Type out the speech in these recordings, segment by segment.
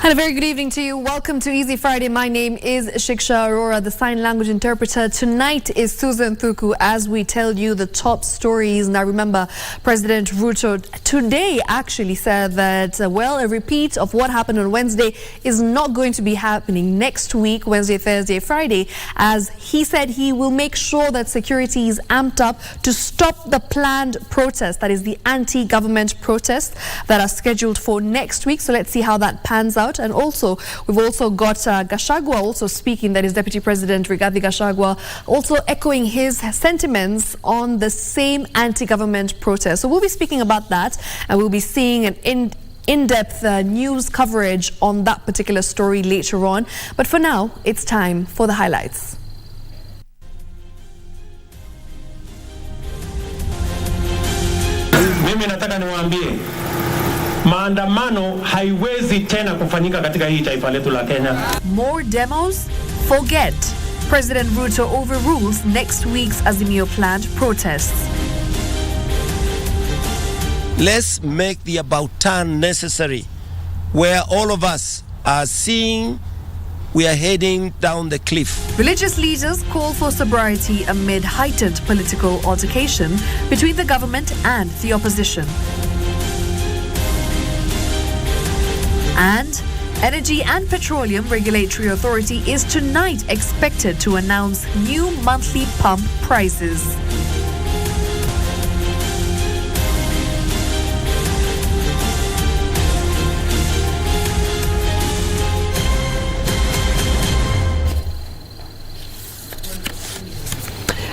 And a very good evening to you. Welcome to Easy Friday. My name is Shiksha, Arora, the sign language interpreter. Tonight is Susan Thuku as we tell you the top stories. Now remember, President Ruto today actually said that, a repeat of what happened on Wednesday is not going to be happening next week, Wednesday, Thursday, Friday, as he said he will make sure that security is amped up to stop the planned protests, that is the anti-government protests that are scheduled for next week. So let's see how that pans out. And also, we've also got Gachagua also speaking, that is Deputy President Rigathi Gachagua, also echoing his sentiments on the same anti-government protest. So we'll be speaking about that, and we'll be seeing an in-depth news coverage on that particular story later on. But for now, it's time for the highlights. Mimi nataka niwaambie maandamano haiwezi tena kufanyika katika hii taifa letu la Kenya. More demos? Forget. President Ruto overrules next week's Azimio planned protests. Let's make the about turn necessary, where all of us are seeing we are heading down the cliff. Religious leaders call for sobriety amid heightened political altercation between the government and the opposition. And Energy and Petroleum Regulatory Authority is tonight expected to announce new monthly pump prices.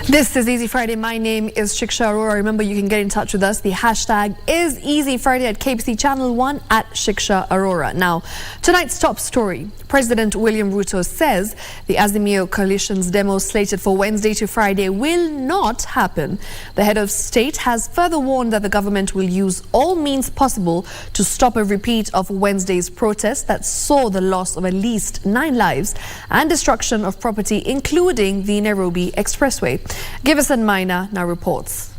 This is Easy Friday. My name is Shiksha Arora. Remember, you can get in touch with us. The hashtag is Easy Friday at KBC Channel 1 at Shiksha Arora. Now, tonight's top story. President William Ruto says the Azimio coalition's demo slated for Wednesday to Friday will not happen. The head of state has further warned that the government will use all means possible to stop a repeat of Wednesday's protest that saw the loss of at least 9 lives and destruction of property, including the Nairobi Expressway. Giverson Minor now reports.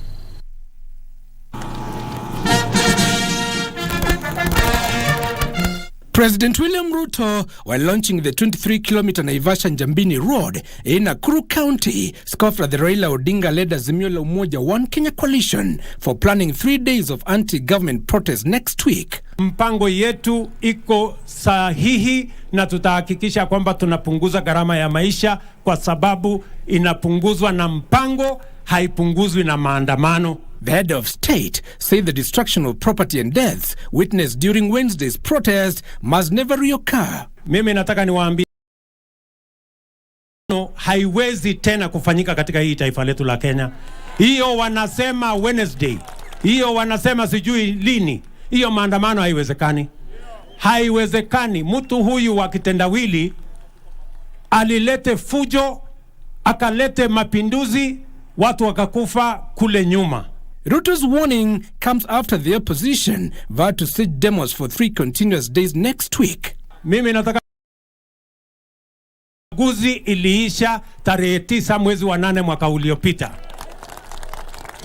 President William Ruto, while launching the 23-kilometer Naivasha-Njambini Road in Nakuru County, scoffed at the Raila Odinga-led Azimio la Umoja One Kenya coalition for planning 3 days of anti-government protests next week. Mpango yetu iko sahihi na tutahakikisha kwamba tunapunguza gharama ya maisha kwa sababu inapunguzwa na mpango, haipunguzwi na maandamano. The head of state said the destruction of property and deaths witnessed during Wednesday's protest must never reoccur. Mimi nataka niwaambie haiwezi tena kufanyika katika hii taifa letu la Kenya. Hiyo wanasema Wednesday, hiyo wanasema sijui lini. Hiyo maandamano haiwezekani. Haiwezekani. Mtu huyu wa kitendawili alilete fujo, akalete mapinduzi, watu wakakufa kule nyuma. Ruto's warning comes after the opposition vowed to sit demos for 3 continuous days next week. Mimi nataka uchaguzi iliisha tarehe 9 mwezi wa 8 mwaka uliopita.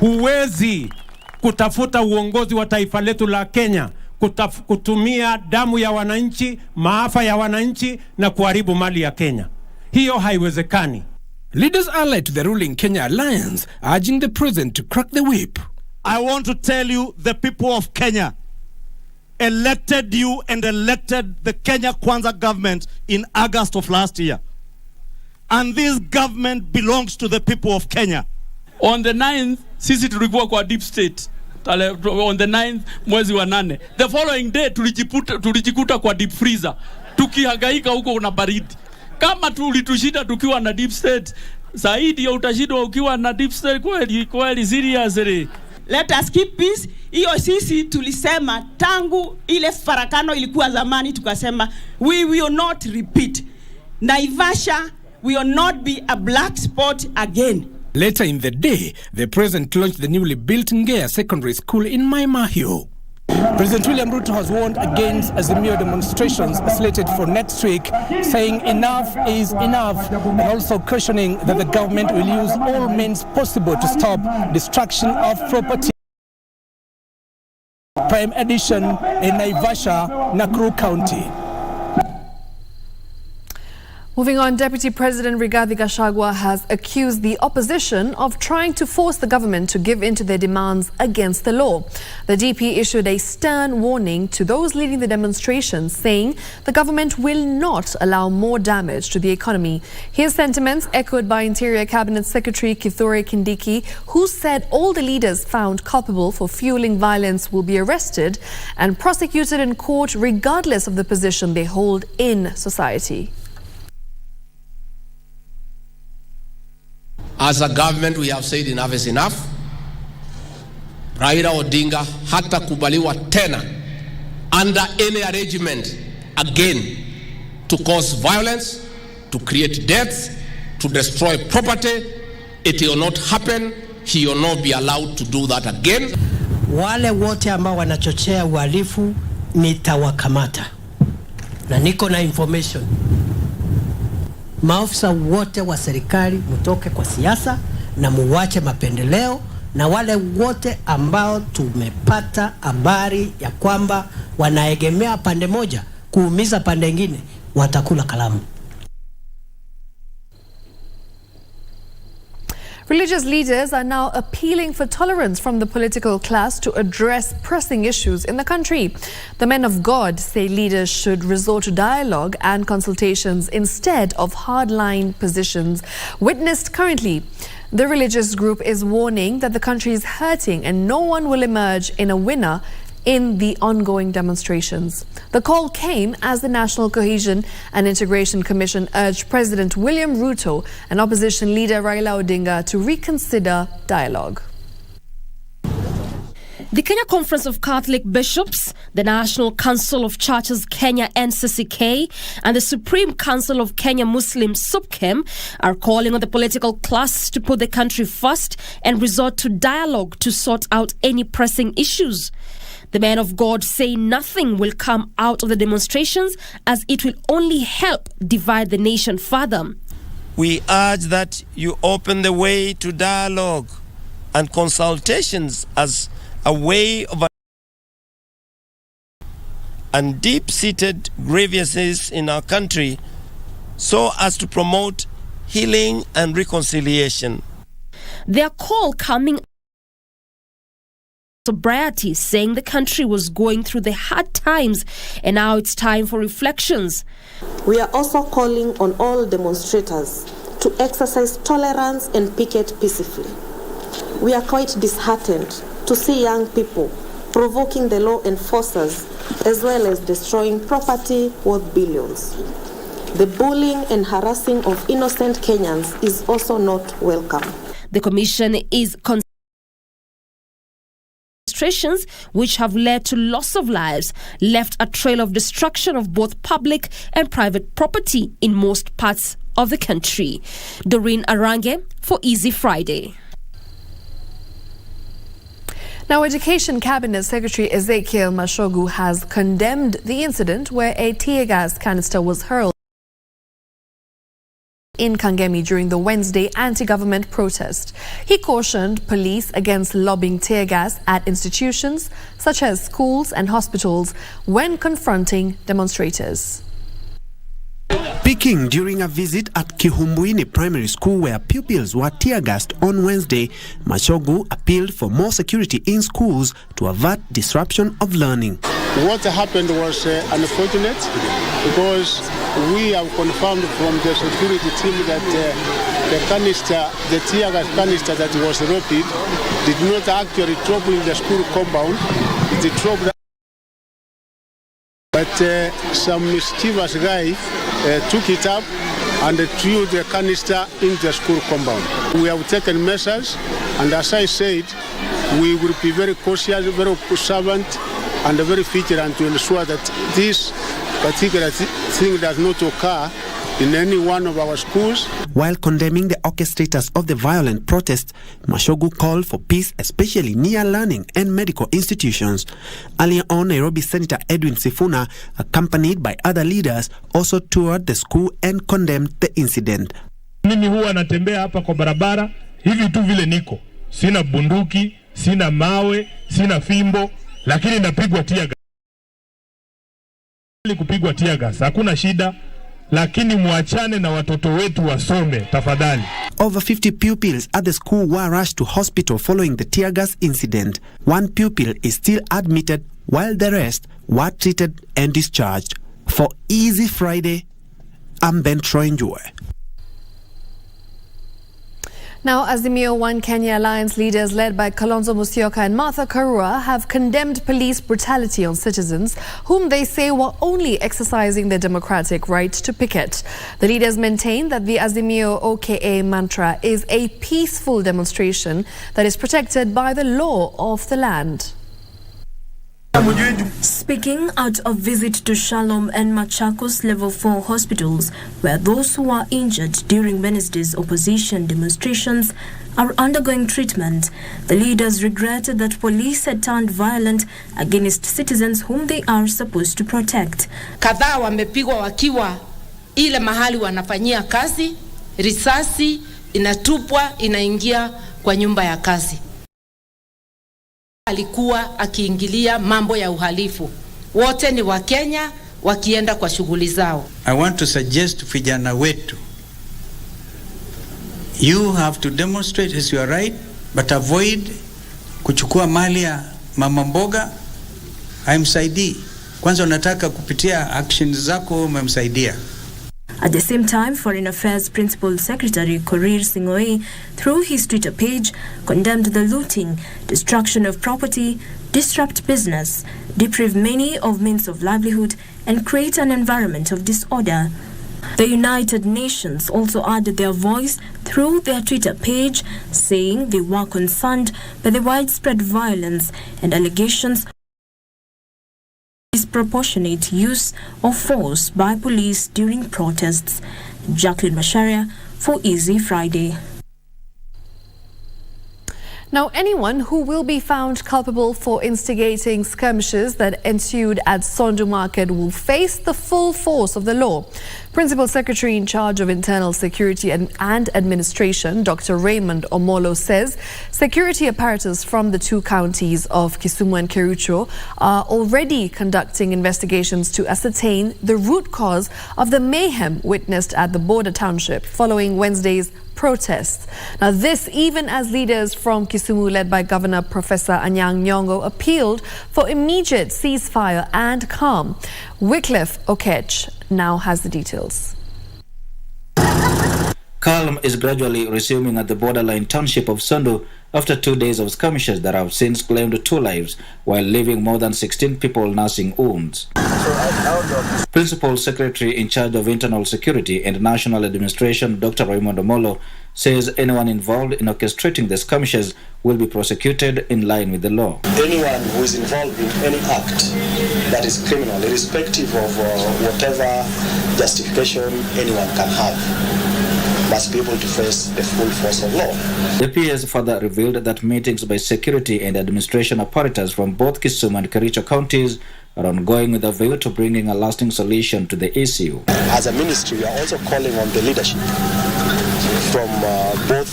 Huwezi kutafuta uongozi wa taifa letu la Kenya, kutumia damu ya wananchi, maafa ya wananchi na kuharibu mali ya Kenya. Hiyo haiwezekani. Leaders allied to the ruling Kenya Alliance urging the president to crack the whip. I want to tell you, the people of Kenya elected you and elected the Kenya Kwanza government in August of last year. And this government belongs to the people of Kenya. On the 9th, sisi tulikuwa kwa deep state. On the 9th, mwezi wa 8. The following day, tulijikuta kwa deep freezer. Tukihangaika huko una baridi. Kama tulitushida tukiwa na deep state, zaidi ya utashidwa ukiwa na deep state kweli seriously. Let us keep peace. Hiyo sisi tulisema tangu ile farakano ilikuwa zamani, tukasema we will not repeat. Naivasha will not be a black spot again. Later in the day, the president launched the newly built Ngea Secondary School in Maimahio. President William Ruto has warned against Azimio demonstrations slated for next week, saying enough is enough, and also cautioning that the government will use all means possible to stop destruction of property. Prime edition in Naivasha, Nakuru County. Moving on, Deputy President Rigathi Gachagua has accused the opposition of trying to force the government to give in to their demands against the law. The DP issued a stern warning to those leading the demonstrations, saying the government will not allow more damage to the economy. His sentiments echoed by Interior Cabinet Secretary Kithure Kindiki, who said all the leaders found culpable for fueling violence will be arrested and prosecuted in court regardless of the position they hold in society. As a government, we have said enough is enough. Raila Odinga hatakubaliwa tena under any arrangement again to cause violence, to create deaths, to destroy property. It will not happen. He will not be allowed to do that again. Wale wote ambao wanachochea uhalifu nitawakamata. Na niko na information. Maafisa wote wa serikali mtoke kwa siasa na muwache mapendeleo, na wale wote ambao tumepata habari ya kwamba wanaegemea pande moja kuumiza pande nyingine watakula kalamu. Religious leaders are now appealing for tolerance from the political class to address pressing issues in the country. The men of God say leaders should resort to dialogue and consultations instead of hardline positions witnessed currently. The religious group is warning that the country is hurting and no one will emerge in a winner in the ongoing demonstrations. The call came as the National Cohesion and Integration Commission urged President William Ruto and opposition leader Raila Odinga to reconsider dialogue. The Kenya Conference of Catholic Bishops, the National Council of Churches Kenya NCCK, and the Supreme Council of Kenya Muslim SUPKEM are calling on the political class to put the country first and resort to dialogue to sort out any pressing issues. The men of God say nothing will come out of the demonstrations as it will only help divide the nation further. We urge that you open the way to dialogue and consultations as a way of and deep-seated grievances in our country so as to promote healing and reconciliation. Their call coming sobriety, saying the country was going through the hard times and now it's time for reflections. We are also calling on all demonstrators to exercise tolerance and picket peacefully. We are quite disheartened to see young people provoking the law enforcers as well as destroying property worth billions. The bullying and harassing of innocent Kenyans is also not welcome. The commission is demonstrations which have led to loss of lives, left a trail of destruction of both public and private property in most parts of the country. Doreen Arange for Easy Friday. Now, Education Cabinet Secretary Ezekiel Mashogu has condemned the incident where a tear gas canister was hurled in Kangemi during the Wednesday anti-government protest. He cautioned police against lobbing tear gas at institutions such as schools and hospitals when confronting demonstrators. Speaking during a visit at Kihumbuini Primary School where pupils were tear-gassed on Wednesday, Mashogu appealed for more security in schools to avert disruption of learning. What happened was unfortunate because we have confirmed from the security team that the tear gas canister that was loaded did not actually drop in the school compound. It dropped, but some mischievous guy took it up and threw the canister in the school compound. We have taken measures, and as I said, we will be very cautious, very observant, and very vigilant to ensure that this particular thing does not occur in any one of our schools. While condemning the orchestrators of the violent protest, Mashogu called for peace, especially near learning and medical institutions. Earlier on, Nairobi Senator Edwin Sifuna, accompanied by other leaders, also toured the school and condemned the incident. Mimi huwa natembea hapa kwa barabara hivi tu vile niko. Sina bunduki, sina mawe, sina fimbo, lakini napigwa tear gas. Kupigwa tear gas, hakuna shida. lakini muachane na watoto wetu wasome tafadhali. Over 50 pupils at the school were rushed to hospital following the tear gas incident. One pupil is still admitted while the rest were treated and discharged. For Easy Friday, I'm Ben Troinjue. Now, Azimio One Kenya Alliance leaders led by Kalonzo Musyoka and Martha Karua have condemned police brutality on citizens whom they say were only exercising their democratic right to picket. The leaders maintain that the Azimio OKA mantra is a peaceful demonstration that is protected by the law of the land. Speaking out of visit to Shalom and Machakos Level 4 hospitals, where those who are injured during Wednesday's opposition demonstrations are undergoing treatment, the leaders regretted that police had turned violent against citizens whom they are supposed to protect. Kadhaa wamepigwa wakiwa ile mahali wanafanyia kazi, risasi inatupwa inaingia kwa nyumba ya kazi. Alikuwa akiingilia mambo ya uhalifu. Wote ni wa Kenya wakienda kwa shughuli zao. I want to suggest vijana wetu, you have to demonstrate as your right, but avoid kuchukua mali ya mama mboga. Haimsaidii. Kwanza unataka kupitia actions zako umemsaidia. At the same time, Foreign Affairs Principal Secretary Korir Sing'oei, through his Twitter page, condemned the looting, destruction of property, disrupt business, deprive many of means of livelihood, and create an environment of disorder. The United Nations also added their voice through their Twitter page, saying they were concerned by the widespread violence and allegations disproportionate use of force by police during protests. Jacqueline Masharia for Easy Friday. Now, anyone who will be found culpable for instigating skirmishes that ensued at Sondu Market will face the full force of the law. Principal Secretary in charge of Internal Security and Administration, Dr. Raymond Omolo, says security apparatus from the two counties of Kisumu and Kericho are already conducting investigations to ascertain the root cause of the mayhem witnessed at the border township following Wednesday's protests. Now, this even as leaders from Kisumu, led by Governor Professor Anyang' Nyong'o, appealed for immediate ceasefire and calm. Wycliffe Okech now has the details. Calm is gradually resuming at the borderline township of Sondu after 2 days of skirmishes that have since claimed 2 lives while leaving more than 16 people nursing wounds. Principal Secretary in charge of Internal Security and National Administration, Dr. Raymond Omolo, says anyone involved in orchestrating the skirmishes will be prosecuted in line with the law. Anyone who is involved in any act that is criminal, irrespective of whatever justification anyone can have, must be able to face the full force of law. The PS further revealed that meetings by security and administration apparatus from both Kisumu and Kericho counties are ongoing with a view to bringing a lasting solution to the issue. As a ministry, we are also calling on the leadership from both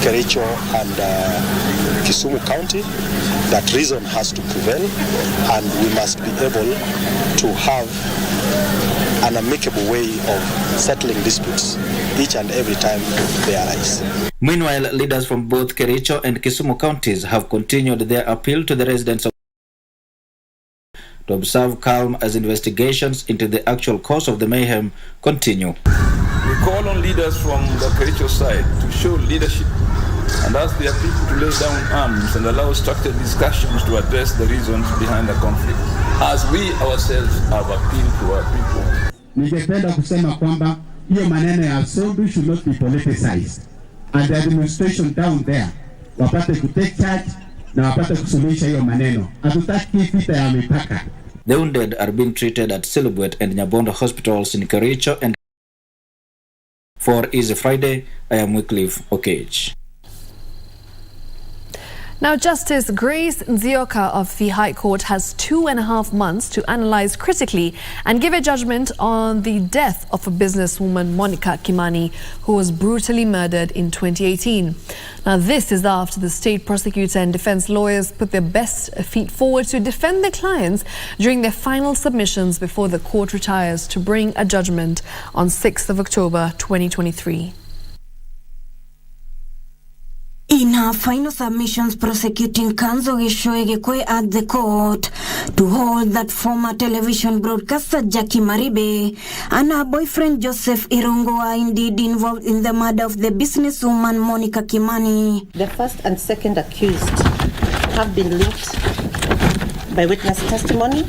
Kericho and Kisumu County that reason has to prevail, and we must be able to have an amicable way of settling disputes each and every time they arise. Meanwhile, leaders from both Kericho and Kisumu counties have continued their appeal to the residents of to observe calm as investigations into the actual cause of the mayhem continue. We call on leaders from the Kericho side to show leadership and ask their people to lay down arms and allow structured discussions to address the reasons behind the conflict, as we ourselves have appealed to our people. Ningependa kusema kwamba hiyo maneno ya Sondu should not be politicized, and the administration down there wapate ku take charge na wapate kusuluhisha hiyo maneno. Hatutaki vita ya mipaka. The wounded are being treated at Silibwet and Nyabondo hospitals in Kericho. And for Easy Friday, I am Wycliffe Okech. Now, Justice Grace Nzioka of the High Court has 2.5 months to analyze critically and give a judgment on the death of a businesswoman, Monica Kimani, who was brutally murdered in 2018. Now, this is after the state prosecutor and defense lawyers put their best feet forward to defend their clients during their final submissions before the court retires to bring a judgment on 6th of October 2023. In her final submissions, prosecuting counsel Gishoegekwe at the court to hold that former television broadcaster Jackie Maribe and her boyfriend Joseph Irongo are indeed involved in the murder of the businesswoman Monica Kimani. The first and second accused have been linked by witness testimony,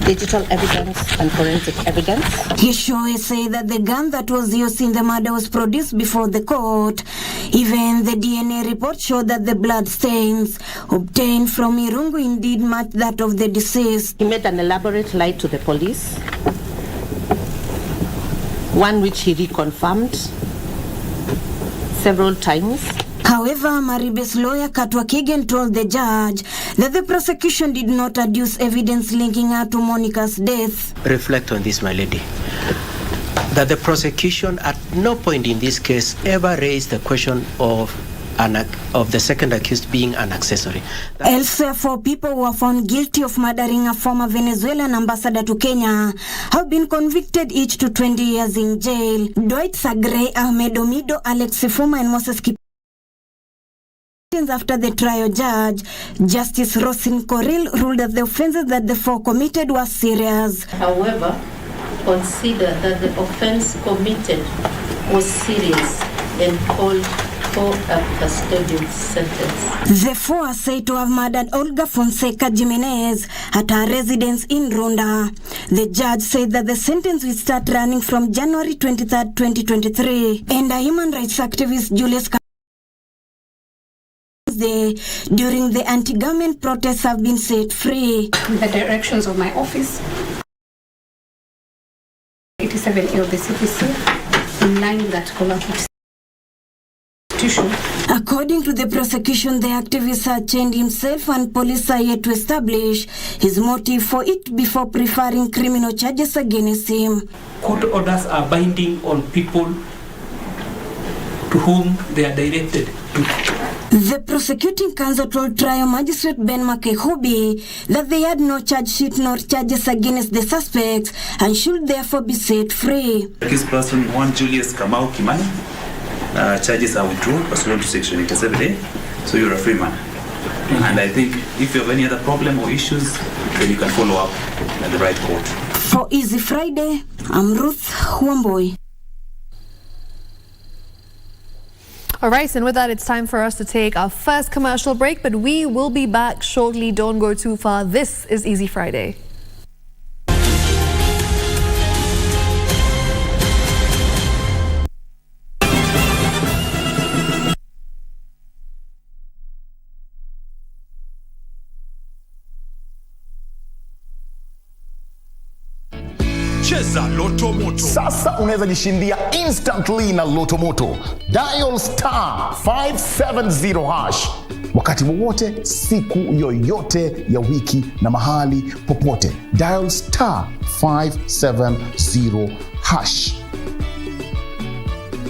digital evidence and forensic evidence. Gishoe said that the gun that was used in the murder was produced before the court. Even the DNA report showed that the blood stains obtained from Irungu indeed matched that of the deceased. He made an elaborate lie to the police, one which he reconfirmed several times. However, Maribe's lawyer Katwa Kigen told the judge that the prosecution did not adduce evidence linking her to Monica's death. Reflect on this, my lady, that the prosecution at no point in this case ever raised the question of the second accused being an accessory. Elsewhere, 4 people who were found guilty of murdering a former Venezuelan ambassador to Kenya have been convicted each to 20 years in jail. Dwight Sagre, Ahmed Omido, Alex Sifuma and Moses Kip. After the trial, judge Justice Rosin Koril ruled that the offences that the 4 committed were serious. However, consider that the offense committed was serious and called for a custodial sentence. The 4 are said to have murdered Olga Fonseca Jimenez at her residence in Rwanda. The judge said that the sentence will start running from January 23, 2023. And a human rights activist, Julius during the anti-government protests have been set free. The directions of my office, 87A of the CPC, in line with that Constitution. According to the prosecution, the activist had chained himself and police are yet to establish his motive for it before preferring criminal charges against him. Court orders are binding on people to whom they are directed to. The prosecuting counsel told trial magistrate Ben Makehobi that they had no charge sheet nor charges against the suspects and should therefore be set free. Accused person 1 Julius Kamau Kimani, charges are withdrawn pursuant to section 87A, so you're a free man. And I think if you have any other problem or issues, then you can follow up at the right court. For Easy Friday, I'm Ruth Wamboi. All right, and with that, it's time for us to take our first commercial break, but we will be back shortly. Don't go too far. This is Easy Friday. Cheza Loto Moto. Sasa unaweza jishindia instantly na Loto Moto. Dial star 570 hash. Wakati wowote, siku yoyote ya wiki na mahali popote. Dial star 570 hash.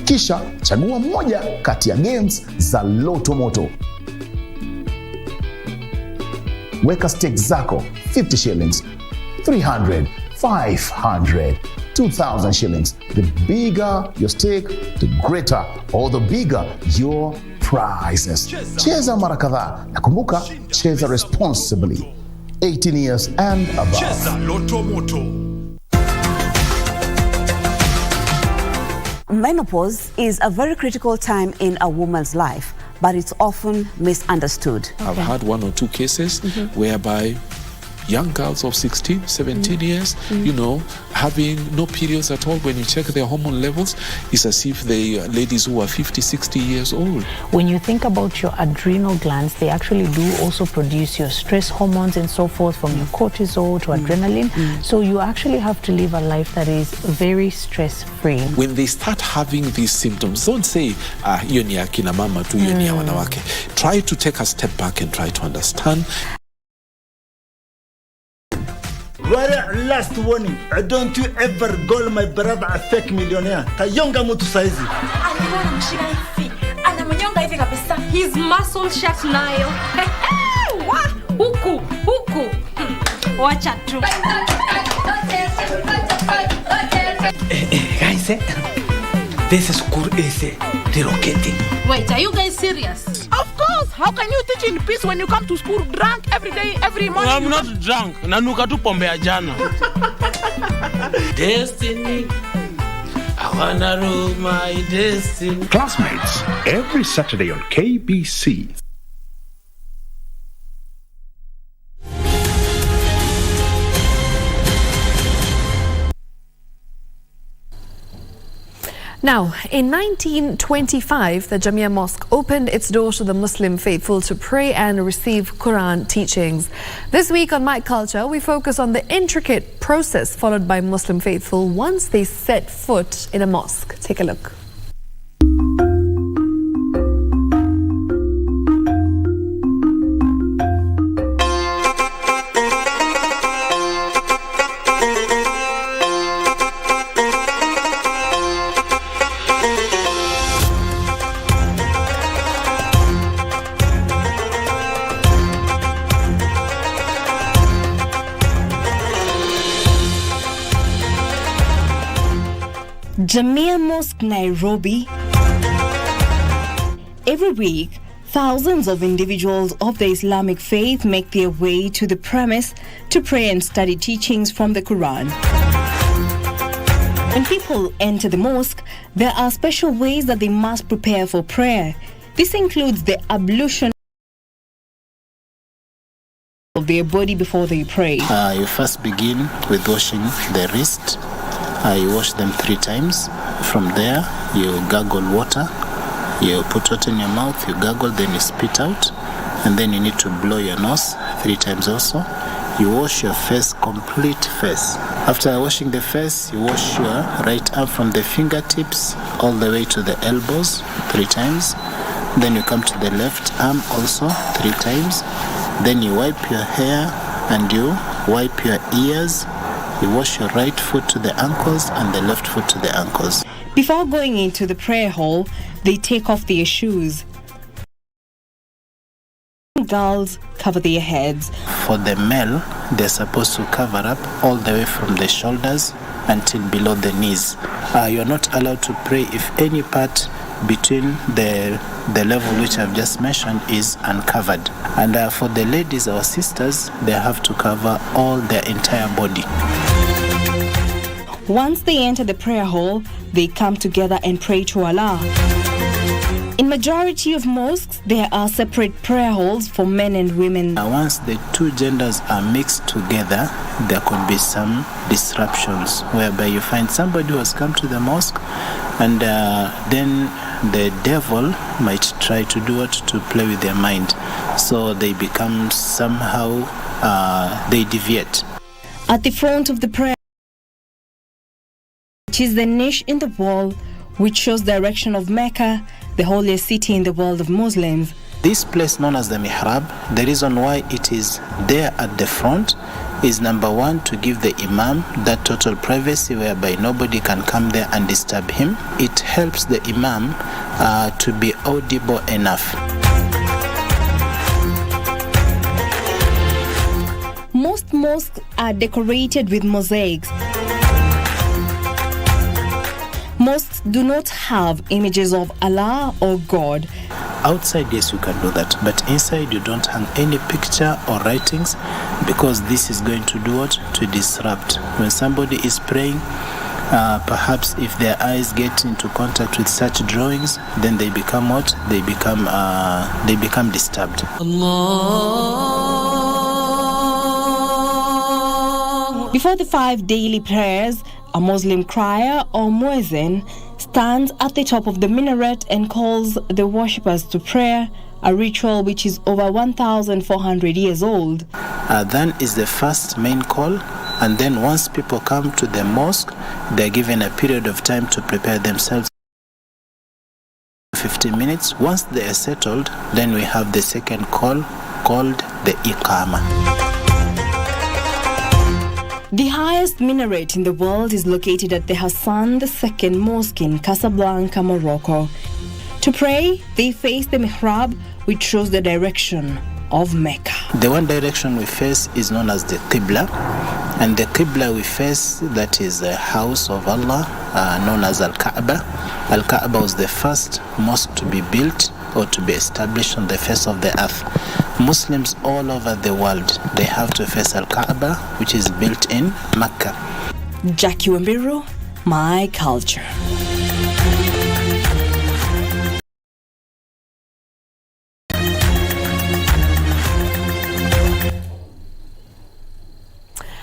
Kisha chagua moja kati ya games za Loto Moto. Weka stakes zako 50 shillings, 300, 500, 2,000 shillings. The bigger your stake, the greater or the bigger your prizes. Cheza mara kadhaa na kumbuka, cheza responsibly. 18 years and above. Cheza Loto Moto. Menopause is a very critical time in a woman's life, but it's often misunderstood. I've had 1 or 2 cases whereby young girls of 16, 17 years, you know, having no periods at all. When you check their hormone levels, it's as if they are ladies who are 50, 60 years old. When you think about your adrenal glands, they actually do also produce your stress hormones and so forth, from your cortisol to adrenaline. So you actually have to live a life that is very stress-free. When they start having these symptoms, don't say, hiyo ni akina mama tu, hiyo ni ya wanawake. Try to take a step back and try to understand. Very last warning, don't you ever call my brother a fake millionaire. Kayonga mtu saizi. Aliona mshika hivi. Anamnyonga hivi kabisa. His muscle shut nayo. Huku. Wacha tu. Guys, this school is relocating. Wait, are you guys serious? Of course. How can you teach in peace when you come to school drunk every day, every morning? I'm not drunk. Nanuka tu pombe ya jana. Destiny. I wanna rule my destiny. Classmates, every Saturday on KBC. Now, in 1925, the Jamia Mosque opened its doors to the Muslim faithful to pray and receive Quran teachings. This week on My Culture, we focus on the intricate process followed by Muslim faithful once they set foot in a mosque. Take a look. Jamia Mosque, Nairobi. Every week, thousands of individuals of the Islamic faith make their way to the premise to pray and study teachings from the Quran. When people enter the mosque, there are special ways that they must prepare for prayer. This includes the ablution of their body before they pray. You first begin with washing the wrist. You wash them 3 times. From there, you gargle water. You put water in your mouth, you gargle, then you spit out. And then you need to blow your nose 3 times also. You wash your face, complete face. After washing the face, you wash your right arm from the fingertips all the way to the elbows 3 times. Then you come to the left arm also 3 times. Then you wipe your hair and you wipe your ears. You wash your right foot to the ankles and the left foot to the ankles. Before going into the prayer hall, they take off their shoes. Girls cover their heads. For the male, they're supposed to cover up all the way from the shoulders until below the knees. You're not allowed to pray if any part between the level which I've just mentioned is uncovered. And for the ladies, our sisters, they have to cover all their entire body. Once they enter the prayer hall, they come together and pray to Allah. In majority of mosques, there are separate prayer halls for men and women. Once the 2 genders are mixed together, there could be some disruptions whereby you find somebody who has come to the mosque and then the devil might try to do what? To play with their mind. So they become somehow, they deviate. At the front of the prayer, which is the niche in the wall which shows direction of Mecca, the holiest city in the world of Muslims. This place known as the mihrab, the reason why it is there at the front is number 1, to give the imam that total privacy whereby nobody can come there and disturb him. It helps the imam to be audible enough. Most mosques are decorated with mosaics. Mosques do not have images of Allah or God. Outside, yes, you can do that, but inside you don't hang any picture or writings because this is going to do what? To disrupt. When somebody is praying, perhaps if their eyes get into contact with such drawings, then they become what? They become disturbed. Allah. Before the 5 daily prayers, a Muslim crier or muezzin stands at the top of the minaret and calls the worshippers to prayer, a ritual which is over 1,400 years old. Adhan is the first main call, and then once people come to the mosque, they're given a period of time to prepare themselves. 15 minutes. Once they are settled, then we have the second call called the Iqama. The highest minaret in the world is located at the Hassan II Mosque in Casablanca, Morocco. To pray, they face the mihrab, which shows the direction of Mecca. The one direction we face is known as the Qibla, and the Qibla we face, that is the house of Allah, known as Al-Kaaba. Al-Kaaba was the first mosque to be built or to be established on the face of the earth. Muslims all over the world, they have to face Al-Kaaba, which is built in Mecca. Jackie Wambiru, My Culture.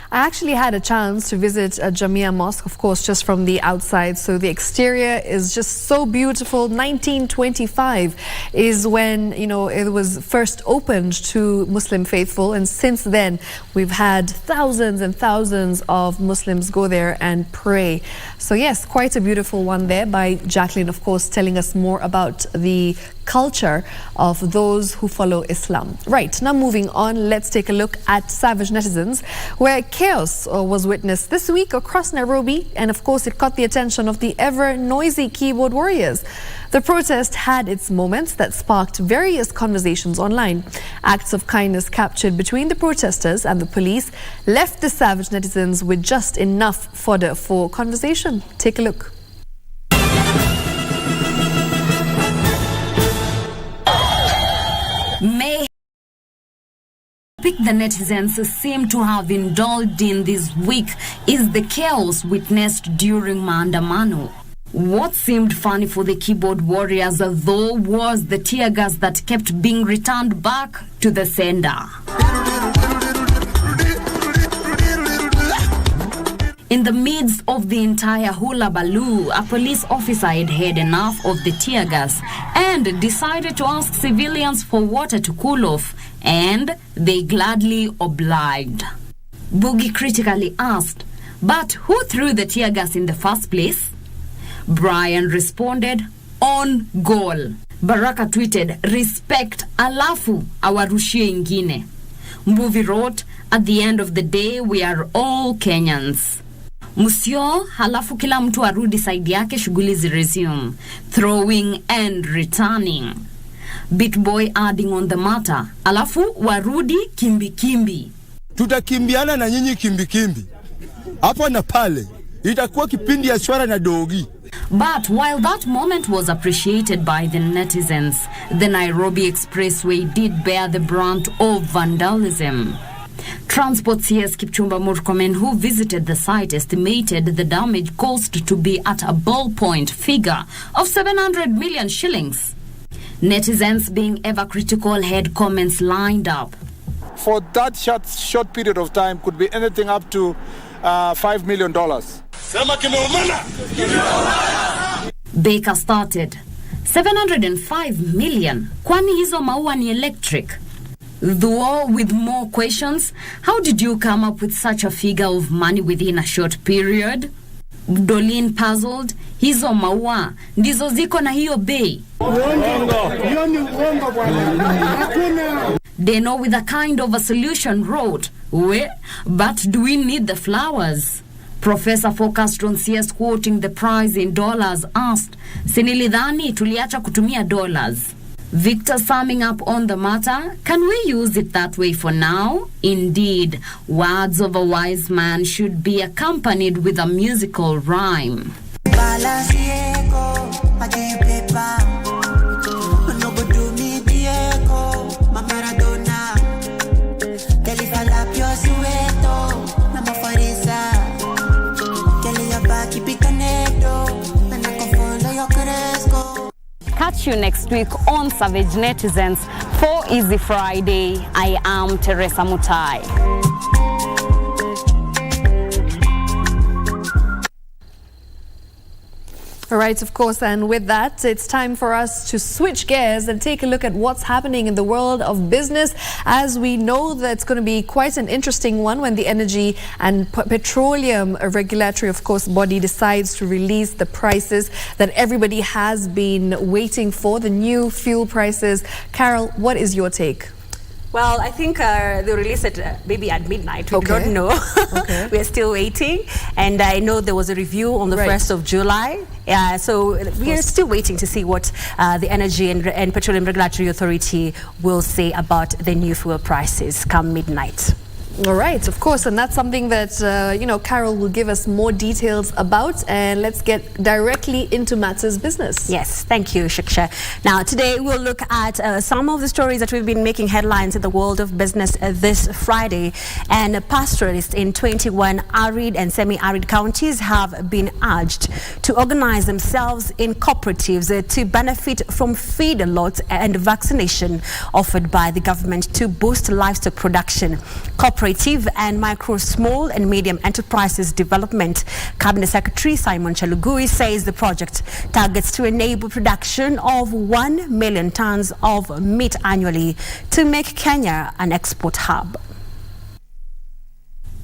I actually had a chance to visit a Jamia Mosque, of course, just from the outside. So the exterior is just so beautiful. 1925 is when, it was first opened to Muslim faithful. And since then, we've had thousands and thousands of Muslims go there and pray. So yes, quite a beautiful one there by Jacqueline, of course, telling us more about the culture of those who follow Islam. Right, now moving on, let's take a look at savage netizens, where chaos was witnessed this week across Nairobi, and of course it caught the attention of the ever noisy keyboard warriors. The protest had its moments that sparked various conversations online. Acts of kindness captured between the protesters and the police left the savage netizens with just enough fodder for conversation. Take a look. The netizens seem to have indulged in this week is the chaos witnessed during maandamano. What seemed funny for the keyboard warriors, though, was the tear gas that kept being returned back to the sender. In the midst of the entire hula baloo, a police officer had had enough of the tear gas and decided to ask civilians for water to cool off, and they gladly obliged. Boogie critically asked, "But who threw the tear gas in the first place?" Brian responded, "On goal." Baraka tweeted, "Respect, alafu awarushie ingine." Mbuvi wrote, "At the end of the day, we are all Kenyans." Musio, halafu kila mtu arudi side yake, shughuli resume. Throwing and returning. Bitboy adding on the matter, alafu warudi kimbi kimbi. Tutakimbiana na nyinyi kimbi kimbi. Hapo na pale, itakuwa kipindi ya swara na dogi. But while that moment was appreciated by the netizens, the Nairobi Expressway did bear the brunt of vandalism. Transport CS Kipchumba Murkomen, who visited the site, estimated the damage cost to be at a ballpoint figure of 700 million shillings. Netizens, being ever critical, had comments lined up. For that short period of time, could be anything up to $5 million. Baker started. 705 million. Kwani hizo maua ni electric? Though with more questions, how did you come up with such a figure of money within a short period? Dolin puzzled, hizo maua ndizo ziko na hiyo bei. Deno, with a kind of a solution, wrote, but do we need the flowers? Professor focused on CS, quoting the price in dollars, asked, "Sinilidhani tuliacha kutumia dollars." Victor, summing up on the matter, "Can we use it that way for now?" Indeed, words of a wise man should be accompanied with a musical rhyme. Catch you next week on Savage Netizens for Easy Friday. I am Teresa Mutai. All right, of course, and with that, it's time for us to switch gears and take a look at what's happening in the world of business. As we know, that's going to be quite an interesting one when the Energy and Petroleum Regulatory, of course, body decides to release the prices that everybody has been waiting for, the new fuel prices. Carol, what is your take? Well, I think they'll release it maybe at midnight. We don't know. Okay. We are still waiting. And I know there was a review on the 1st of July. So we are still waiting to see what the Energy and Petroleum Regulatory Authority will say about the new fuel prices come midnight. All right, of course, and that's something that, Carol will give us more details about. And let's get directly into matters business. Yes, thank you, Shiksha. Now, today we'll look at some of the stories that we've been making headlines in the world of business this Friday. And pastoralists in 21 arid and semi-arid counties have been urged to organize themselves in cooperatives to benefit from feed-lots and vaccination offered by the government to boost livestock production. Cooperative and Micro, Small and Medium Enterprises Development Cabinet Secretary Simon Chalugui says the project targets to enable production of 1 million tons of meat annually to make Kenya an export hub.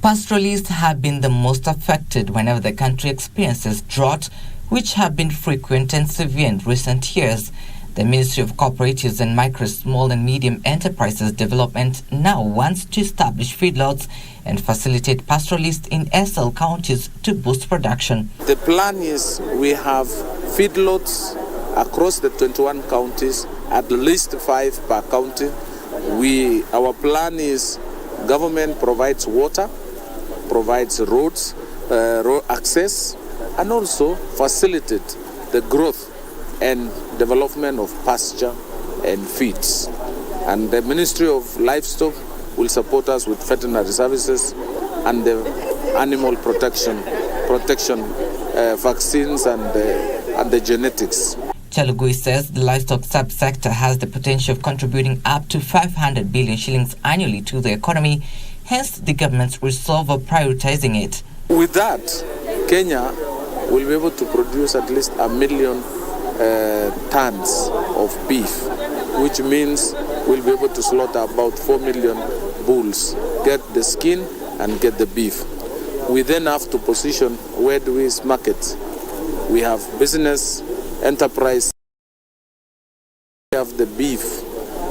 Pastoralists have been the most affected whenever the country experiences drought, which have been frequent and severe in recent years. The Ministry of Cooperatives and Micro, Small and Medium Enterprises Development now wants to establish feedlots and facilitate pastoralists in SL counties to boost production. The plan is we have feedlots across the 21 counties, at least 5 per county. Our plan is government provides water, provides roads, road access, and also facilitate the growth and development of pasture and feeds. And the Ministry of Livestock will support us with veterinary services and the animal protection vaccines and the genetics. Chalugui says the livestock subsector has the potential of contributing up to 500 billion shillings annually to the economy, hence the government's resolve of prioritizing it. With that, Kenya will be able to produce at least 1 million tons of beef, which means we'll be able to slaughter about 4 million bulls, get the skin and get the beef. We then have to position where do we market. We have business, enterprise, we have the beef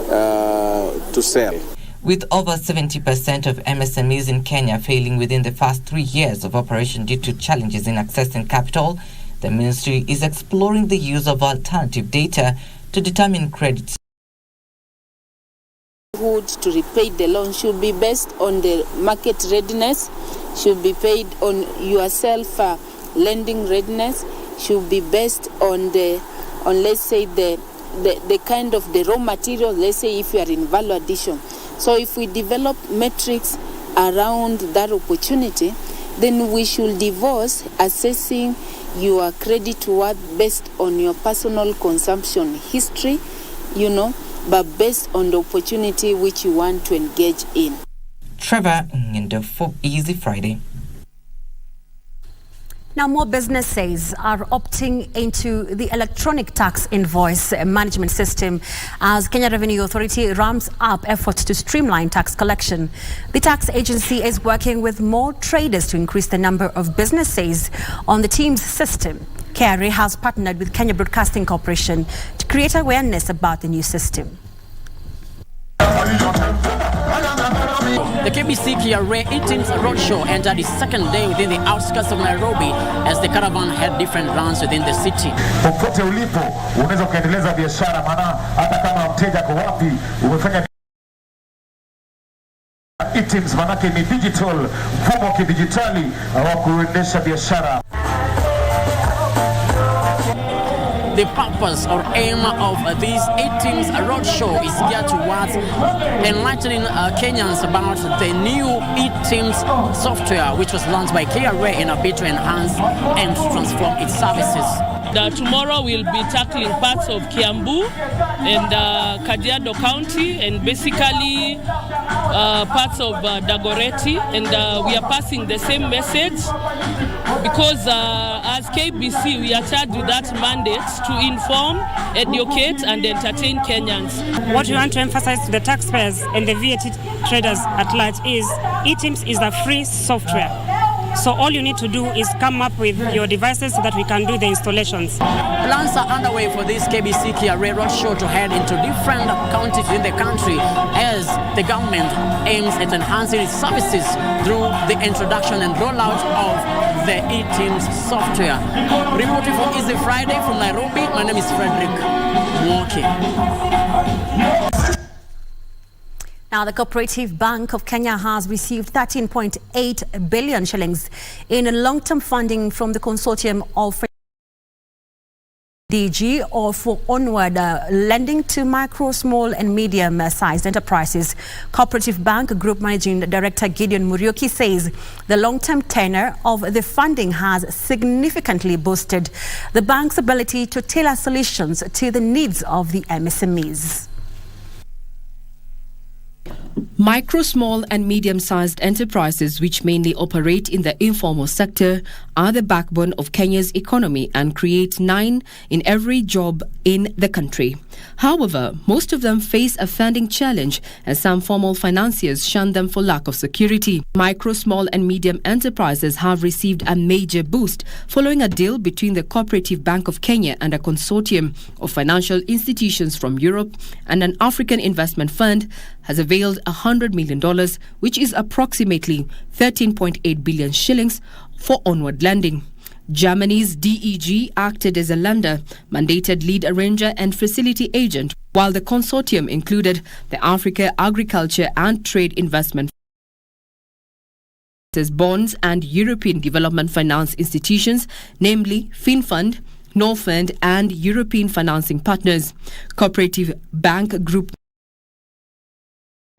to sell. With over 70% of MSMEs in Kenya failing within the first 3 years of operation due to challenges in accessing capital, the ministry is exploring the use of alternative data to determine credits. To repay the loan should be based on the market readiness, should be paid on yourself lending readiness, should be based on let's say the kind of the raw material, let's say if you are in value addition. So if we develop metrics around that opportunity, then we should divorce assessing your credit worth based on your personal consumption history, but based on the opportunity which you want to engage in. Trevor Ngendo for Easy Friday. Now, more businesses are opting into the electronic tax invoice management system as Kenya Revenue Authority ramps up efforts to streamline tax collection. The tax agency is working with more traders to increase the number of businesses on the team's system. KRA has partnered with Kenya Broadcasting Corporation to create awareness about the new system. The KBC KRA E-Teams Roadshow entered its second day within the outskirts of Nairobi as the caravan had different runs within the city. Popote ulipo unaweza kuendeleza biashara, maana hata kama mteja kwa wapi umefanya E-Teams, manake ni digital, mfumo wa kidijitali wa kuendesha biashara. The purpose or aim of this E-Teams Roadshow is geared towards enlightening Kenyans about the new E-Teams software which was launched by KRA in a bid to enhance and transform its services. Tomorrow we'll be tackling parts of Kiambu and Kajiado County and basically parts of Dagoretti, and we are passing the same message because as KBC we are charged with that mandate to inform, educate and entertain Kenyans. What we want to emphasize to the taxpayers and the VAT traders at large is eTIMS is a free software. So all you need to do is come up with your devices so that we can do the installations. Plans are underway for this KBC KRA Roadshow to head into different counties in the country as the government aims at enhancing its services through the introduction and rollout of the eTIMS software. Reporting for Easy Friday from Nairobi, my name is Frederick Mwoki. Now, the Cooperative Bank of Kenya has received 13.8 billion shillings in long-term funding from the consortium of DG or for onward lending to micro, small and medium-sized enterprises. Cooperative Bank Group Managing Director Gideon Muriuki says the long-term tenor of the funding has significantly boosted the bank's ability to tailor solutions to the needs of the MSMEs. Micro, small and medium-sized enterprises, which mainly operate in the informal sector, are the backbone of Kenya's economy and create 9 in every job in the country. However, most of them face a funding challenge as some formal financiers shun them for lack of security. Micro, small and medium enterprises have received a major boost following a deal between the Cooperative Bank of Kenya and a consortium of financial institutions from Europe and an African investment fund has availed $100 million, which is approximately 13.8 billion shillings for onward lending. Germany's DEG acted as a lender, mandated lead arranger and facility agent, while the consortium included the Africa Agriculture and Trade Investment bonds and European Development Finance institutions, namely FinFund, Norfund and European Financing Partners. Cooperative Bank Group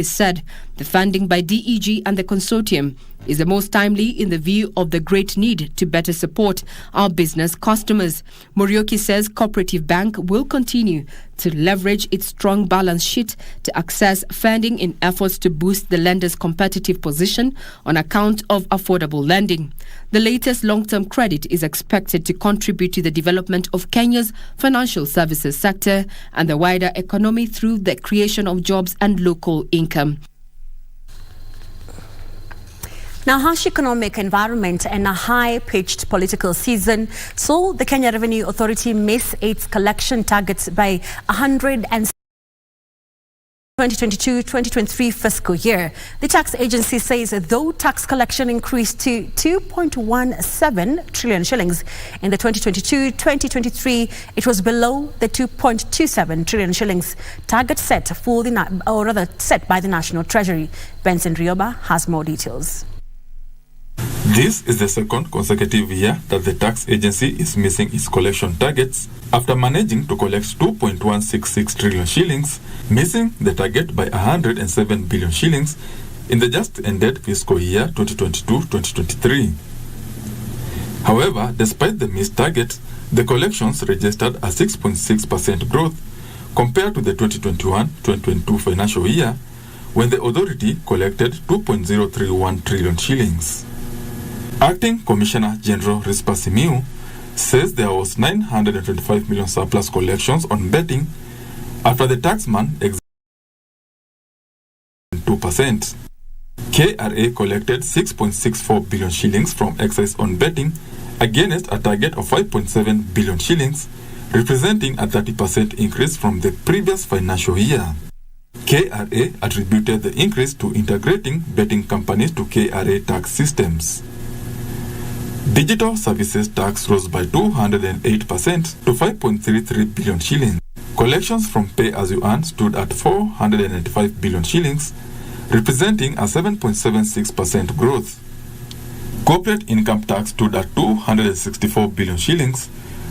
said the funding by DEG and the consortium is the most timely in the view of the great need to better support our business customers. Muriuki says Cooperative Bank will continue to leverage its strong balance sheet to access funding in efforts to boost the lender's competitive position on account of affordable lending. The latest long-term credit is expected to contribute to the development of Kenya's financial services sector and the wider economy through the creation of jobs and local income. Now, harsh economic environment and a high-pitched political season saw the Kenya Revenue Authority miss its collection targets by 2022-2023 fiscal year. The tax agency says though tax collection increased to 2.17 trillion shillings in the 2022-2023, it was below the 2.27 trillion shillings target set for set by the National Treasury. Benson Rioba has more details. This is the second consecutive year that the tax agency is missing its collection targets after managing to collect 2.166 trillion shillings, missing the target by 107 billion shillings in the just ended fiscal year 2022-2023. However, despite the missed target, the collections registered a 6.6% growth compared to the 2021-2022 financial year, when the authority collected 2.031 trillion shillings. Acting Commissioner General Rispa Simiu says there was 925 million surplus collections on betting after the taxman examined 2%. KRA collected 6.64 billion shillings from excise on betting against a target of 5.7 billion shillings, representing a 30% increase from the previous financial year. KRA attributed the increase to integrating betting companies to KRA tax systems. Digital services tax rose by 208% to 5.33 billion shillings. Collections from pay-as-you-earn stood at 495 billion shillings, representing a 7.76% growth. Corporate income tax stood at 264 billion shillings,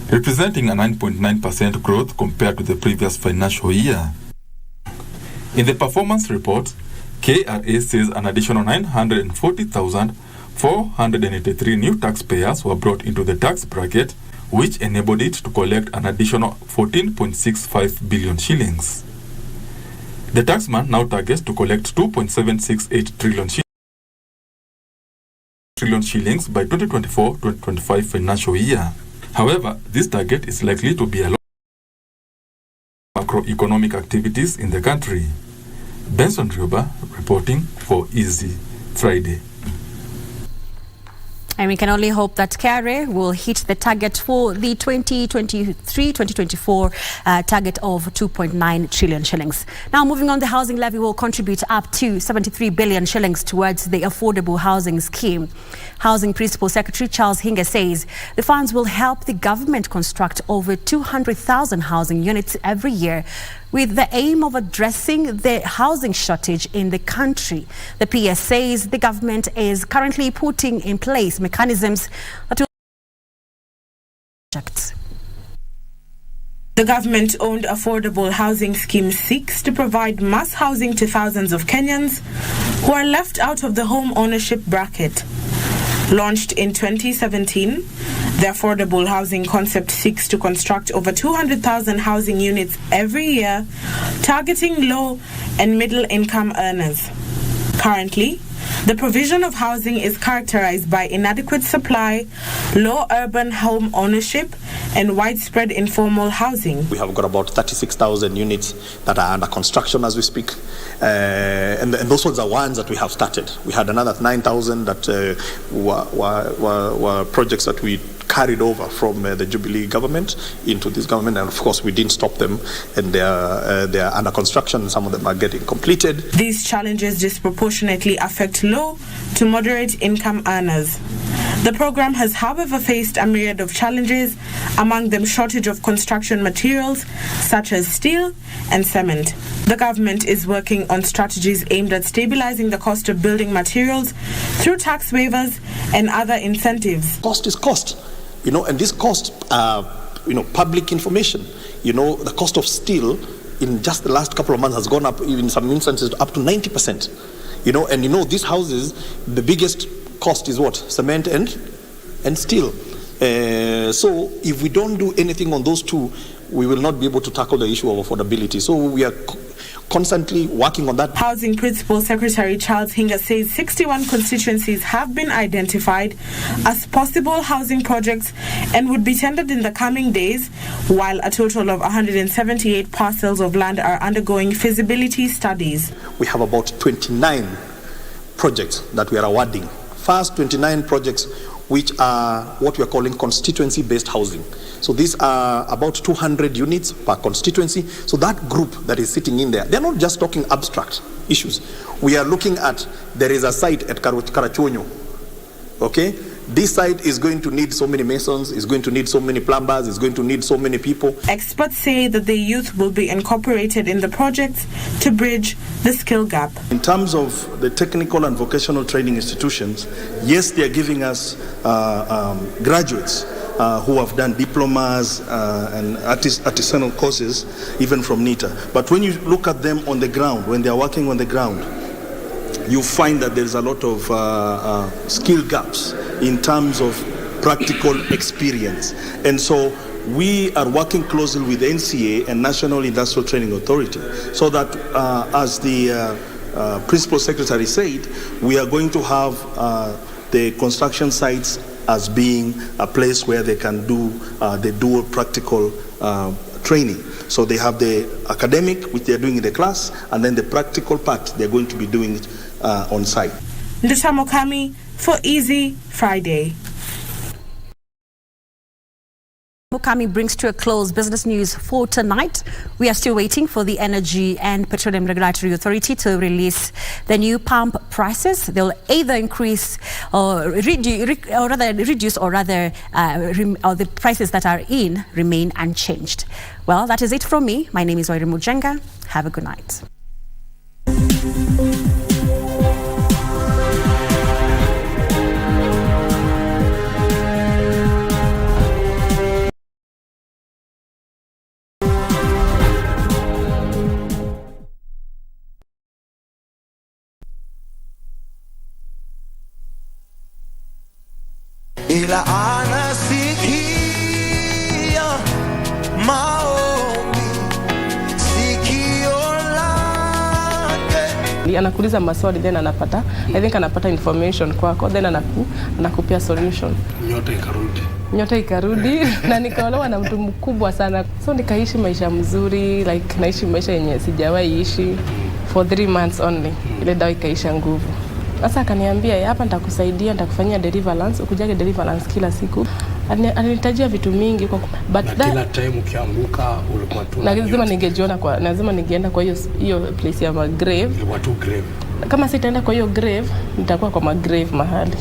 representing a 9.9% growth compared to the previous financial year. In the performance report, KRA says an additional 940,483 new taxpayers were brought into the tax bracket, which enabled it to collect an additional 14.65 billion shillings. The taxman now targets to collect 2.768 trillion shillings by 2024-2025 financial year. However, this target is likely to be a lot of macroeconomic activities in the country. Benson Rioba reporting for Easy Friday. And we can only hope that KRA will hit the target for the 2023-2024 target of 2.9 trillion shillings. Now, moving on, the housing levy will contribute up to 73 billion shillings towards the affordable housing scheme. Housing Principal Secretary Charles Hinga says the funds will help the government construct over 200,000 housing units every year, with the aim of addressing the housing shortage in the country. The PS says the government is currently putting in place mechanisms that will projects. The government-owned Affordable Housing Scheme seeks to provide mass housing to thousands of Kenyans who are left out of the home ownership bracket. Launched in 2017, the affordable housing concept seeks to construct over 200,000 housing units every year, targeting low and middle-income earners. Currently, the provision of housing is characterized by inadequate supply, low urban home ownership, and widespread informal housing. We have got about 36,000 units that are under construction as we speak. And those ones are ones that we have started. We had another 9,000 that were projects that we carried over from the Jubilee government into this government, and of course we didn't stop them, and they are under construction, and some of them are getting completed. These challenges disproportionately affect low to moderate income earners. The program has, however, faced a myriad of challenges, among them shortage of construction materials such as steel and cement. The government is working on strategies aimed at stabilizing the cost of building materials through tax waivers and other incentives. Cost is cost, and this cost are, public information. The cost of steel in just the last couple of months has gone up, in some instances, up to 90%. And these houses, the biggest cost is what? Cement and steel. So if we don't do anything on those two, we will not be able to tackle the issue of affordability. So we are constantly working on that. Housing Principal Secretary Charles Hinga says 61 constituencies have been identified as possible housing projects and would be tendered in the coming days, while a total of 178 parcels of land are undergoing feasibility studies. We have about 29 projects that we are awarding. First 29 projects which are what we are calling constituency-based housing. So these are about 200 units per constituency. So that group that is sitting in there, they're not just talking abstract issues. We are looking at, there is a site at Karachonyo, okay? This site is going to need so many masons, is going to need so many plumbers, is going to need so many people. Experts say that the youth will be incorporated in the projects to bridge the skill gap. In terms of the technical and vocational training institutions, yes, they are giving us graduates who have done diplomas and artisanal courses, even from NITA. But when you look at them on the ground, when they are working on the ground, you find that there's a lot of skill gaps in terms of practical experience. And so we are working closely with NCA and National Industrial Training Authority so that, as the Principal Secretary said, we are going to have the construction sites as being a place where they can do the dual practical training. So they have the academic, which they're doing in the class, and then the practical part, they're going to be doing it on site. Ndusha Mokami for Easy Friday. Mukami brings to a close business news for tonight. We are still waiting for the Energy and Petroleum Regulatory Authority to release the new pump prices. They'll either increase or reduce, or the prices that are in remain unchanged. Well, that is it from me. My name is Wairi Mujenga. Have a good night. ila anasikia Anakuuliza maswali then anapata, I think anapata information kwako then anakupea solution. Nyota ikarudi na nikaolewa na mtu mkubwa sana. So nikaishi maisha mzuri, like naishi maisha yenye sijawahi ishi for 3 months only. Ile dawa ikaisha nguvu. Sasa akaniambia hapa nitakufanyia deliverance, ukujage deliverance kila siku. Ananitajia vitu mingi kwa but na kila time ukianguka ulikuwa tu. Lazima ningeenda kwa hiyo place ya grave. Ilikuwa tu grave. Kama sitaenda kwa hiyo grave, nitakuwa kwa grave mahali.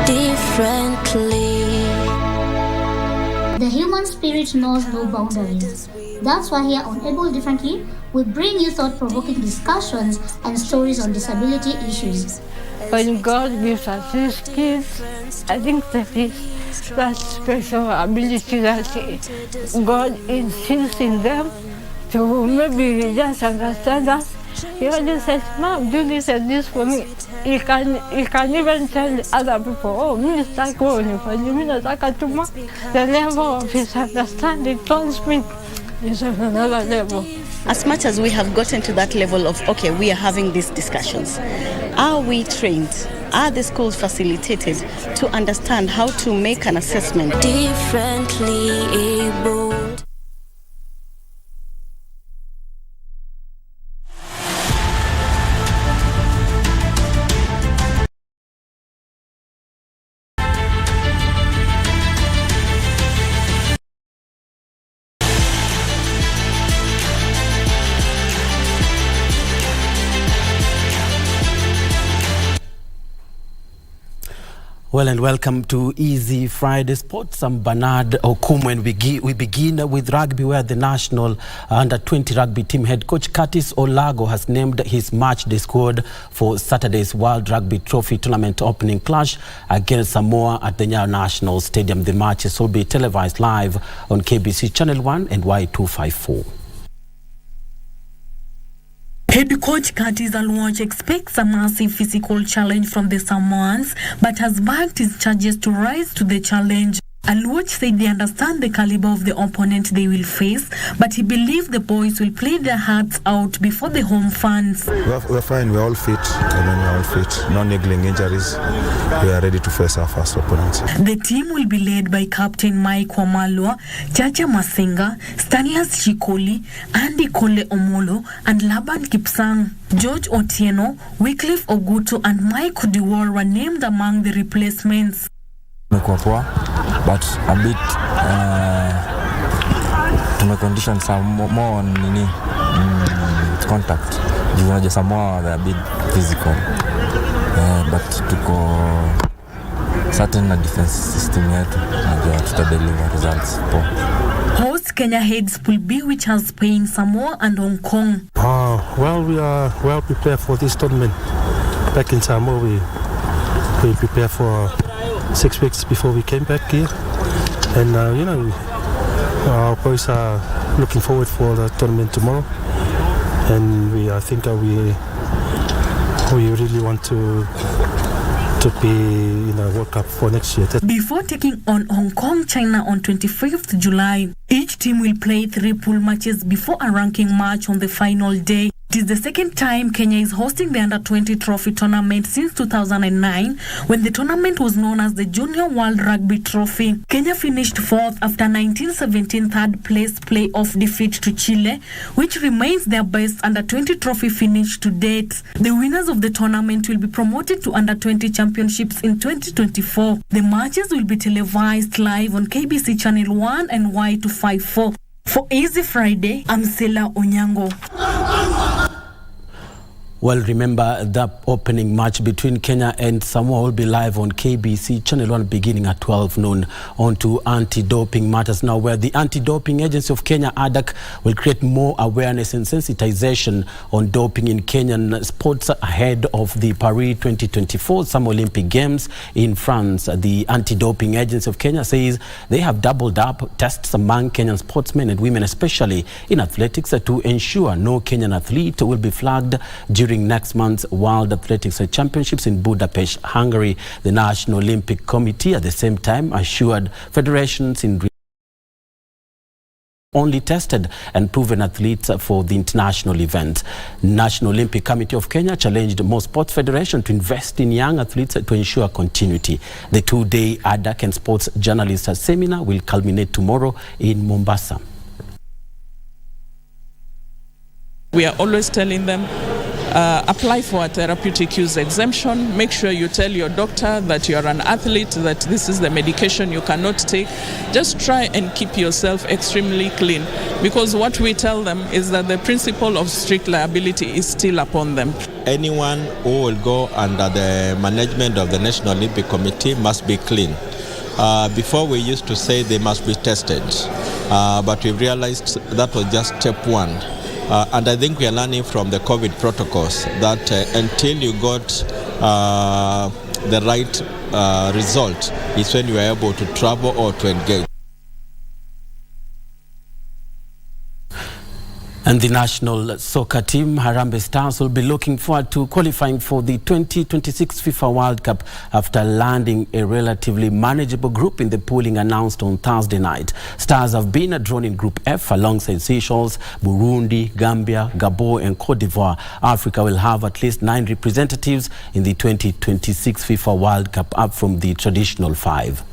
Differently. The human spirit knows no boundaries. That's why here on Able Differently, we bring you thought-provoking discussions and stories on disability issues. When God gives us these kids, I think that is that special ability that God insists in them to maybe just understand us. He always says, Mom, do this and this for me. You can even tell other people, oh, me like going for you, me like tuma. The level of his understanding towards me is on another level. As much as we have gotten to that level of, okay, we are having these discussions, are we trained? Are the schools facilitated to understand how to make an assessment? Differently able. Well, and welcome to Easy Friday Sports. I'm Bernard Okumu, and we begin with rugby, where the national under-20 rugby team head coach Curtis Olago has named his matchday squad for Saturday's World Rugby Trophy tournament opening clash against Samoa at the Nyayo National Stadium. The matches will be televised live on KBC Channel 1 and Y254. Head coach Curtis Olago expects a massive physical challenge from the Samoans, but has backed his charges to rise to the challenge. Olago said they understand the caliber of the opponent they will face, but he believes the boys will play their hearts out before the home fans. We're fine, we're all fit. We're all fit. No niggling injuries. We are ready to face our first opponent. The team will be led by Captain Mike Wamalwa, Chacha Masenga, Stanislas Chikoli, Andy Kole Omolo, and Laban Kipsang. George Otieno, Wycliffe Oguto, and Mike Diwar were named among the replacements. But a bit condition some more on contact. Some more they're a bit physical, but tuko certain defense system yetu to deliver results. Host Kenya heads Pool B, which has Spain, Samoa, and Hong Kong. Well, we are well prepared for this tournament. Back in Samoa, we prepared for 6 weeks before we came back here, and our boys are looking forward for the tournament tomorrow, and I think we really want to be in a World Cup for next year. Before taking on Hong Kong, China on 25th July, each team will play 3 pool matches before a ranking match on the final day. It is the second time Kenya is hosting the Under-20 Trophy tournament since 2009, when the tournament was known as the Junior World Rugby Trophy. Kenya finished 4th after 1917 third-place playoff defeat to Chile, which remains their best Under-20 Trophy finish to date. The winners of the tournament will be promoted to Under-20 Championships in 2024. The matches will be televised live on KBC Channel 1 and Y254. For Easy Friday, I'm Sela Onyango. Well, remember the opening match between Kenya and Samoa will be live on KBC Channel 1 beginning at 12 noon. On to anti-doping matters now, where the Anti-Doping Agency of Kenya, ADAK, will create more awareness and sensitization on doping in Kenyan sports ahead of the Paris 2024 Summer Olympic Games in France. The Anti-Doping Agency of Kenya says they have doubled up tests among Kenyan sportsmen and women, especially in athletics, to ensure no Kenyan athlete will be flagged during during next month's World Athletics Championships in Budapest, Hungary. The National Olympic Committee at the same time assured federations in only tested and proven athletes for the international event. National Olympic Committee of Kenya challenged most sports federations to invest in young athletes to ensure continuity. The two-day ADAC and Sports Journalists Seminar will culminate tomorrow in Mombasa. We are always telling them, apply for a therapeutic use exemption. Make sure you tell your doctor that you are an athlete, that this is the medication you cannot take. Just try and keep yourself extremely clean, because what we tell them is that the principle of strict liability is still upon them. Anyone who will go under the management of the National Olympic Committee must be clean. Before we used to say they must be tested, but we realized that was just step one. And I think we are learning from the COVID protocols that until you got the right result is when you are able to travel or to engage. And the national soccer team, Harambee Stars, will be looking forward to qualifying for the 2026 FIFA World Cup after landing a relatively manageable group in the polling announced on Thursday night. Stars have been drawn in Group F alongside Seychelles, Burundi, Gambia, Gabon and Cote d'Ivoire. Africa will have at least 9 representatives in the 2026 FIFA World Cup, up from the traditional 5.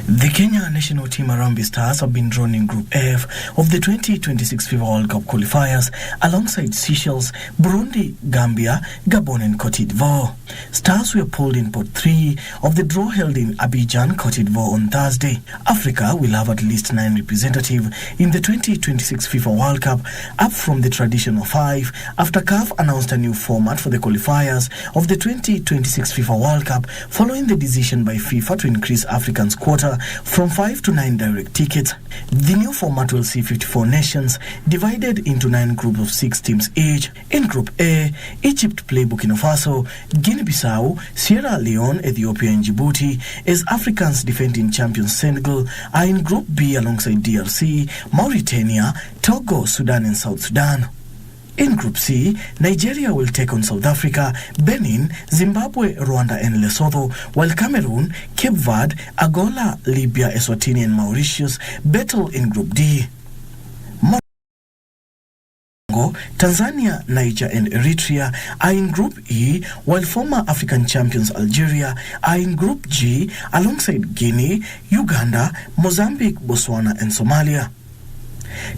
The Kenya national team Harambee Stars have been drawn in Group F of the 2026 FIFA World Cup qualifiers alongside Seychelles, Burundi, Gambia, Gabon and Cote d'Ivoire. Stars were pulled in pot 3 of the draw held in Abidjan, Cote d'Ivoire on Thursday. Africa will have at least 9 representatives in the 2026 FIFA World Cup, up from the traditional 5, after CAF announced a new format for the qualifiers of the 2026 FIFA World Cup following the decision by FIFA to increase Africans' quota from 5 to 9 direct tickets. The new format will see 54 nations divided into 9 groups of 6 teams each. In Group A, Egypt play Burkina Faso, Guinea-Bissau, Sierra Leone, Ethiopia and Djibouti, as Africans defending champions Senegal are in Group B alongside DRC, Mauritania, Togo, Sudan and South Sudan. In Group C, Nigeria will take on South Africa, Benin, Zimbabwe, Rwanda and Lesotho, while Cameroon, Cape Verde, Angola, Libya, Eswatini and Mauritius battle in Group D. Tanzania, Niger and Eritrea are in Group E, while former African champions Algeria are in Group G alongside Guinea, Uganda, Mozambique, Botswana and Somalia.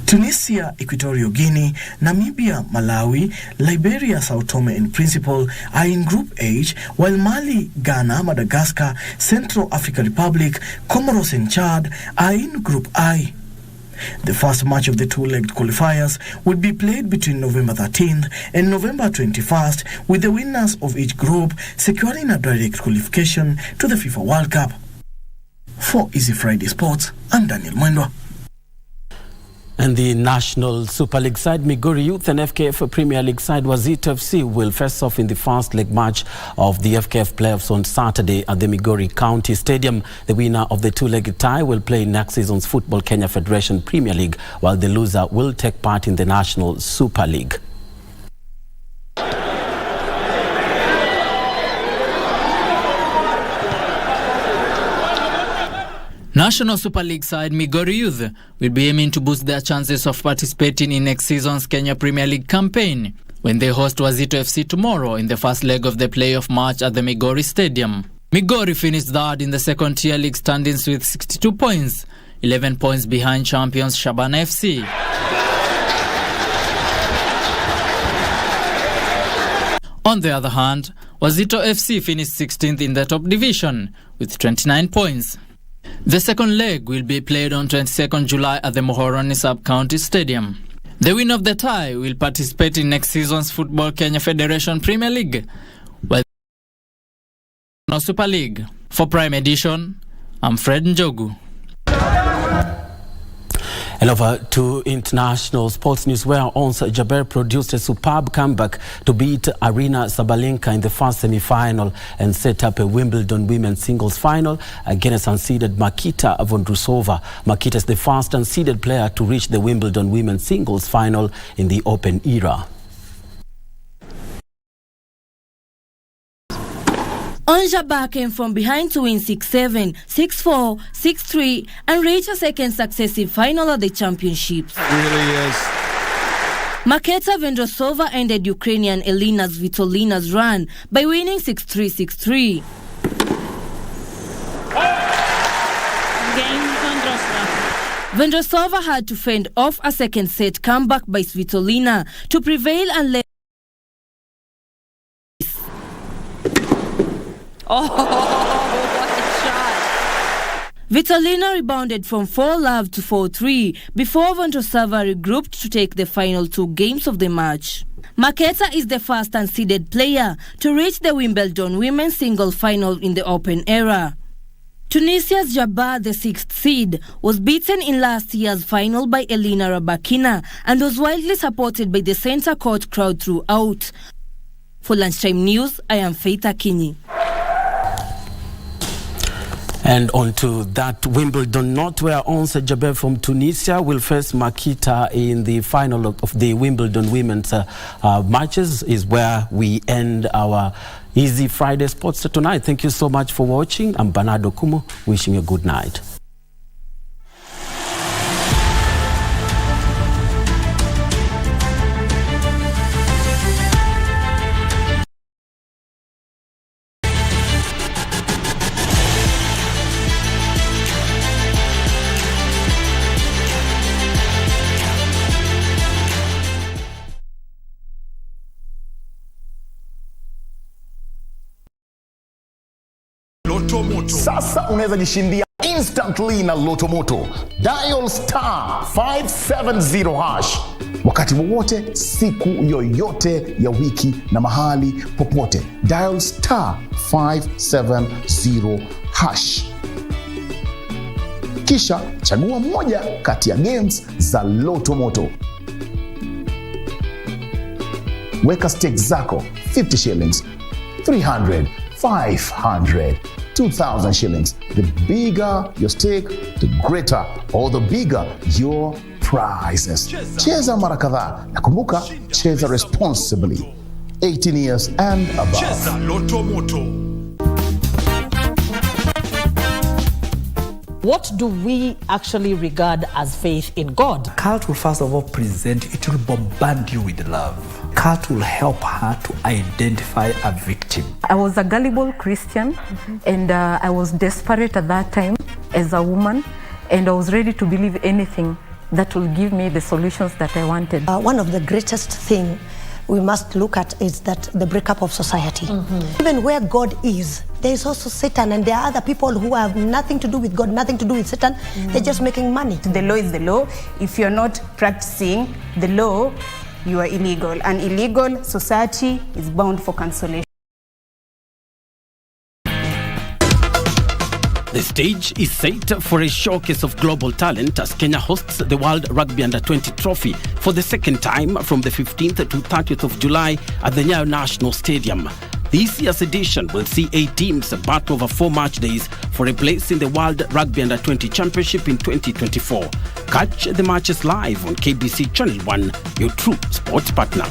Tunisia, Equatorial Guinea, Namibia, Malawi, Liberia, Sao Tome and Principe are in Group H, while Mali, Ghana, Madagascar, Central African Republic, Comoros and Chad are in Group I. The first match of the two-legged qualifiers will be played between November 13th and November 21st, with the winners of each group securing a direct qualification to the FIFA World Cup. For Easy Friday Sports, I'm Daniel Mwendwa. And the National Super League side, Migori Youth and FKF Premier League side, Wazito FC, will face off in the first leg match of the FKF playoffs on Saturday at the Migori County Stadium. The winner of the two-legged tie will play in next season's Football Kenya Federation Premier League, while the loser will take part in the National Super League. National Super League side Migori Youth will be aiming to boost their chances of participating in next season's Kenya Premier League campaign when they host Wazito FC tomorrow in the first leg of the playoff match at the Migori Stadium. Migori finished third in the second tier league standings with 62 points, 11 points behind champions Shabana FC. On the other hand, Wazito FC finished 16th in the top division with 29 points. The second leg will be played on 22nd July at the Muhoroni Sub-County Stadium. The winner of the tie will participate in next season's Football Kenya Federation Premier League, while the Super League. For Prime Edition, I'm Fred Njogu. And over to international sports news, where Ons Jabeur produced a superb comeback to beat Aryna Sabalenka in the first semi-final and set up a Wimbledon women's singles final against unseeded Marketa Vondrousova. Marketa is the first unseeded player to reach the Wimbledon women's singles final in the Open era. Ons Jabeur came from behind to win 6-7, 6-4, 6-3 and reach a second successive final of the championships. Really is. Marketa Vondrousova ended Ukrainian Elina Svitolina's run by winning 6-3, 6-3. Vondrousova had to fend off a second set comeback by Svitolina to prevail and let Oh, what a shot. Svitolina rebounded from 4-love to 4-3 before Vondrousova regrouped to take the final 2 games of the match. Marketa is the first unseeded player to reach the Wimbledon women's single final in the Open era. Tunisia's Jabeur, the 6th seed, was beaten in last year's final by Elena Rybakina and was widely supported by the centre court crowd throughout. For Lunchtime News, I am Faith Akinyi. And on to that Wimbledon note, where Ons Jabeur from Tunisia will face Marketa in the final of the Wimbledon women's matches, is where we end our Easy Friday Sports tonight. Thank you so much for watching. I'm Bernardo Kumo, wishing you a good night. Sasa unaweza jishindia instantly na Loto Moto. Dial *570 hash wakati wowote, siku yoyote ya wiki na mahali popote. Dial *570 hash. Kisha chagua moja kati ya games za Loto Moto. Weka stakes zako 50 shillings, 300, 500, 2,000 shillings. The bigger your stake, the greater or the bigger your prizes. Cheza mara kadhaa na kumbuka, cheza responsibly. 18 years and above. Cheza Loto Moto. What do we actually regard as faith in God? Cult will first of all present, it will bombard you with love. Cult will help her to identify a victim. I was a gullible Christian, and I was desperate at that time as a woman, and I was ready to believe anything that will give me the solutions that I wanted. One of the greatest things we must look at is that the breakup of society. Even where God is, there is also Satan, and there are other people who have nothing to do with God, nothing to do with Satan. They're just making money. The law is the law. If you're not practicing the law, you are illegal. An illegal society is bound for cancellation. The stage is set for a showcase of global talent as Kenya hosts the World Rugby Under-20 Trophy for the second time from the 15th to 30th of July at the Nyayo National Stadium. This year's edition will see 8 teams battle over 4 match days for a place in the World Rugby Under-20 Championship in 2024. Catch the matches live on KBC Channel 1, your true sports partner.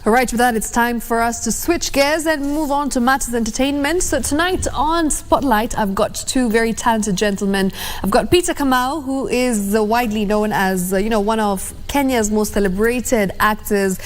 All right, with that, it's time for us to switch gears and move on to matters entertainment. So tonight on Spotlight, I've got 2 very talented gentlemen. I've got Peter Kamau, who is widely known as, one of Kenya's most celebrated actors.